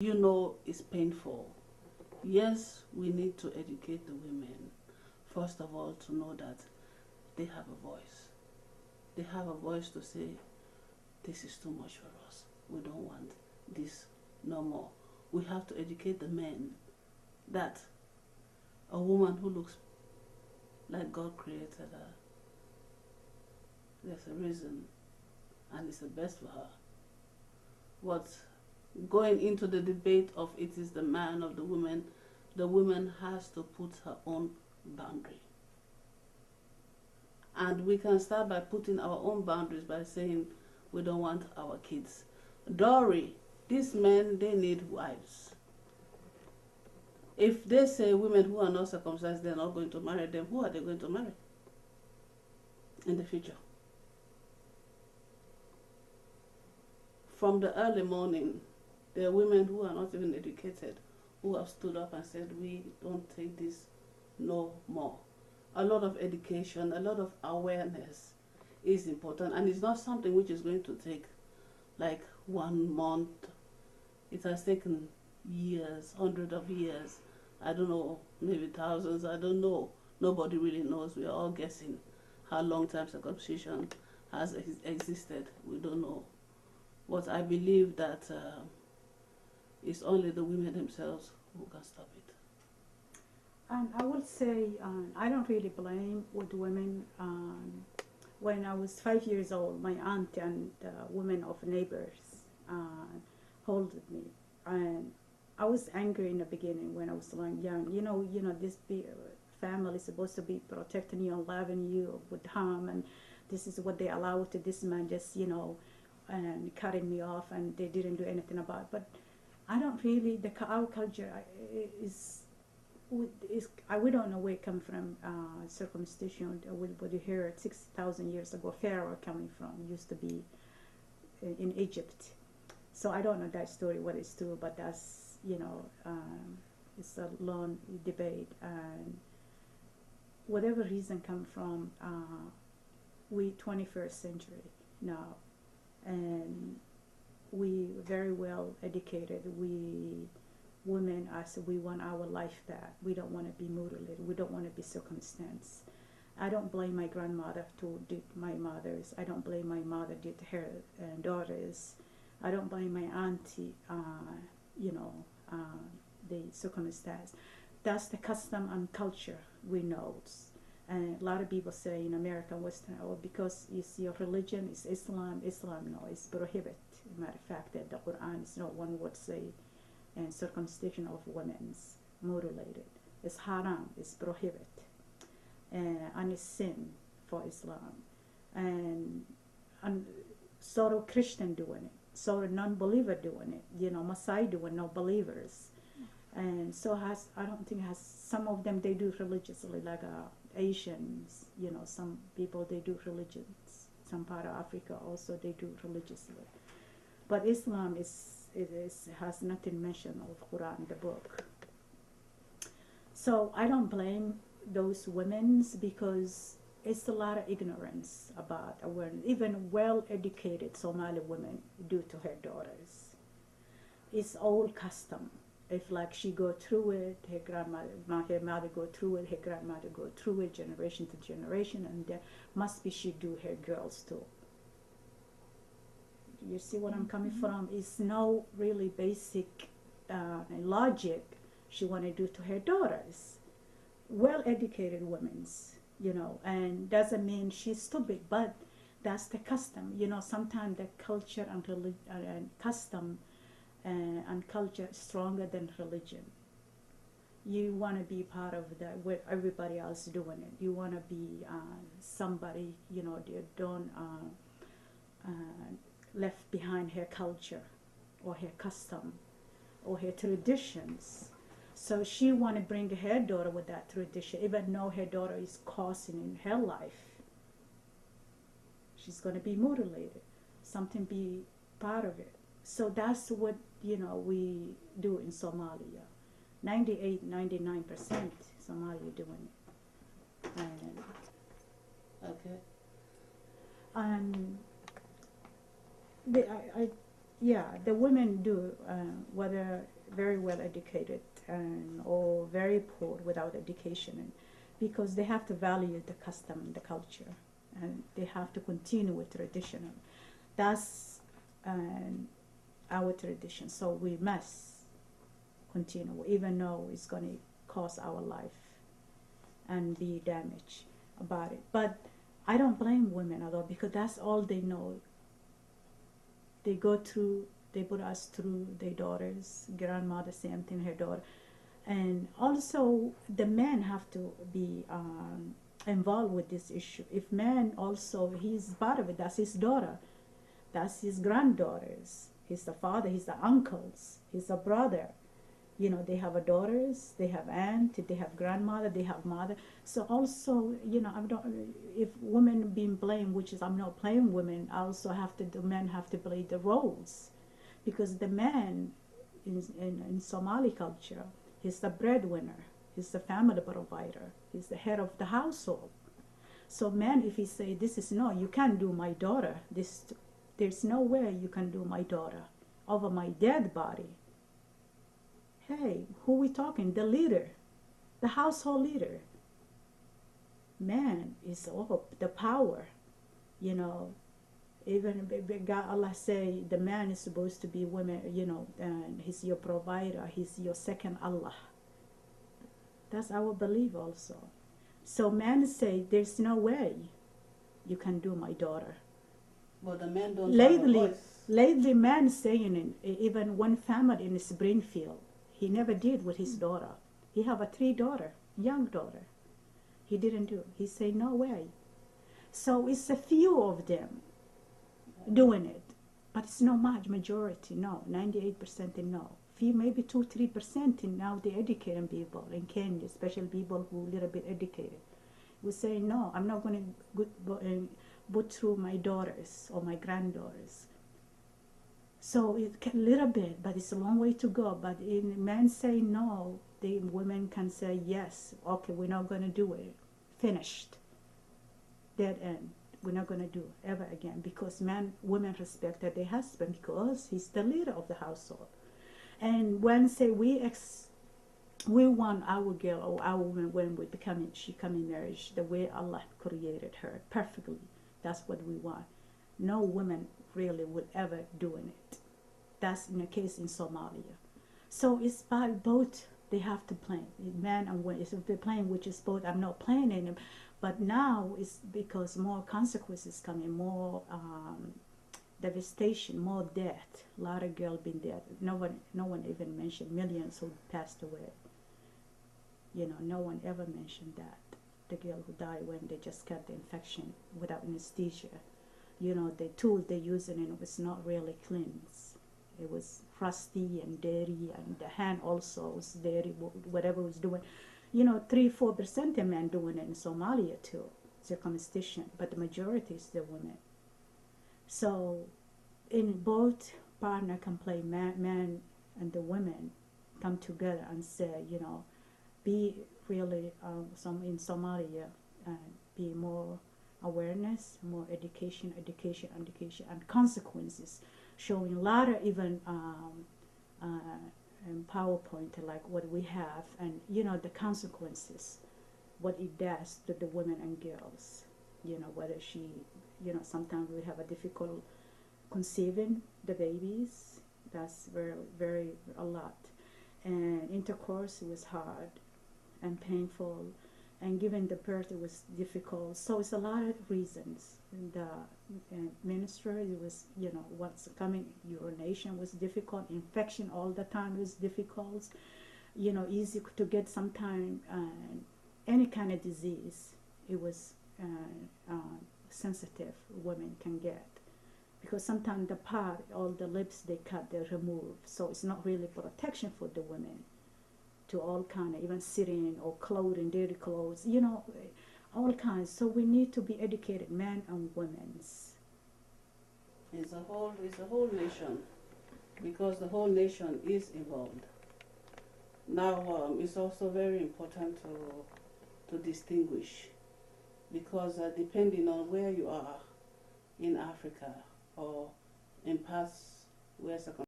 You know it's painful. Yes, we need to educate the women, first of all, to know that they have a voice. They have a voice to say, this is too much for us. We don't want this no more. We have to educate the men that a woman who looks like God created her, there's a reason, and it's the best for her. What going into the debate of it is the man of the woman has to put her own boundary. And we can start by putting our own boundaries by saying we don't want our kids. Dory, these men, they need wives. If they say women who are not circumcised, they're not going to marry them, who are they going to marry in the future? From the early morning, there are women who are not even educated who have stood up and said, we don't take this no more. A lot of education, a lot of awareness is important, and it's not something which is going to take like 1 month. It has taken years, hundreds of years. I don't know, maybe thousands, I don't know. Nobody really knows. We are all guessing how long time circumcision has existed. We don't know. But I believe that it's only the women themselves who can stop it. I would say I don't really blame with women. When I was 5 years old, my aunt and women of neighbors holded me, and I was angry in the beginning when I was young. You know, this family is supposed to be protecting you and loving you with harm, and this is what they allow to this man just and cutting me off, and they didn't do anything about it. But I don't really, our culture is we don't know where it come from. Circumcision, what you hear 6,000 years ago, Pharaoh coming from, used to be in Egypt. So I don't know that story, what is true, but that's, it's a long debate. And whatever reason come from, we 21st century now, and we very well educated. Women, we want our life back. We don't want to be mutilated. We don't want to be circumstanced. I don't blame my grandmother to did my mother's. I don't blame my mother did her daughters. I don't blame my auntie, the circumstance. That's the custom and culture we know. And a lot of people say in America, Western, because it's your religion is Islam. Islam, no, it's prohibit. Matter of fact, that the Quran is not one word say, and circumcision of women's mutilated. It's haram, it's prohibit, and it's sin for Islam. And sort of Christian doing it, sort of non-believer doing it, Messiah doing, no believers. And so I don't think some of them they do religiously, like Asians, some people they do religions, some part of Africa also they do religiously. But Islam has nothing mentioned of Quran, the book. So I don't blame those women because it's a lot of ignorance about awareness. Even well-educated Somali women do to her daughters. It's old custom. If like she go through it, her mother go through it, her grandmother go through it, generation to generation, and there must be she do her girls too. You see what I'm coming from? It's no really basic logic she want to do to her daughters. Well-educated women's, and doesn't mean she's stupid, but that's the custom. Sometimes the culture and custom and culture is stronger than religion. You want to be part of that, where everybody else is doing it. You want to be somebody, they don't left behind her culture or her custom or her traditions. So she want to bring her daughter with that tradition, even though her daughter is causing in her life. She's going to be mutilated. Something be part of it. So that's what, we do in Somalia. 99% Somalia doing it. And, okay. And yeah, the women do, whether very well educated or very poor without education, and because they have to value the custom and the culture, and they have to continue with traditional. That's our tradition, so we must continue, even though it's going to cost our life and be damaged about it. But I don't blame women at all, because that's all they know. They go through, they put us through, their daughters, grandmother, same thing, her daughter. And also the men have to be involved with this issue. If man also, he's part of it, that's his daughter, that's his granddaughters, he's the father, he's the uncles, he's the brother. You know, they have a daughters, they have aunt, they have grandmother, they have mother. So also, you know, if women being blamed, which is, I'm not blaming women, I also have to, the men have to play the roles, because the man in Somali culture, he's the breadwinner, he's the family provider, he's the head of the household. So man, if he say, this is no, you can't do my daughter, there's no way you can do my daughter over my dead body. Hey, who we talking? The leader, the household leader. Man is over the power, you know. Even God, Allah say the man is supposed to be women, you know, and he's your provider, he's your second Allah. That's our belief also. So men say, there's no way you can do my daughter. But the men don't have a voice. Lately, man saying it, even one family in Springfield, he never did with his daughter. He have a 3 daughter, young daughter. He didn't do it. He said, no way. So it's a few of them doing it, but it's not much, majority, no, 98% no. Few, maybe 2-3% in now the educated people in Kenya, especially people who are a little bit educated. We say, no, I'm not going to put through my daughters or my granddaughters. So it can little bit, but it's a long way to go. But in men say no, the women can say yes. Okay, we're not going to do it. Finished. Dead end. We're not going to do it ever again, because women respected their husband because he's the leader of the household. And when say we want our girl or our woman when she come in marriage the way Allah created her perfectly. That's what we want. No woman really would ever doing it. That's in the case in Somalia. So it's by both they have to play, man and women. It's they're playing, which is both. I'm not playing in them, but now it's because more consequences coming, more devastation, more death. A lot of girls been dead. No one even mentioned millions who passed away. You know, no one ever mentioned that. The girl who died when they just got the infection without anesthesia. You know, the tool they using it was not really clean. It was crusty and dirty, and the hand also was dirty, whatever was doing. You know, 3-4% of men doing it in Somalia too, circumcision, but the majority is the women. So, in both partner can play, man and the women come together and say, you know, be really in Somalia, be more awareness, more education, and consequences, showing a lot of even PowerPoint like what we have, and you know the consequences, what it does to the women and girls. You know, whether you know, sometimes we have a difficult conceiving the babies. That's very a lot, and intercourse was hard and painful, and giving the birth it was difficult. So it's a lot of reasons. The ministry, it was, you know, what's coming, urination was difficult, infection all the time was difficult, you know, easy to get sometime any kind of disease. It was sensitive, women can get, because sometimes the part, all the lips they cut, they remove, so it's not really protection for the women to all kind of, even sitting or clothing, dirty clothes, you know, all kinds. So we need to be educated, men and women's. It's a whole nation, because the whole nation is involved. Now it's also very important to distinguish, because depending on where you are in Africa or in parts we are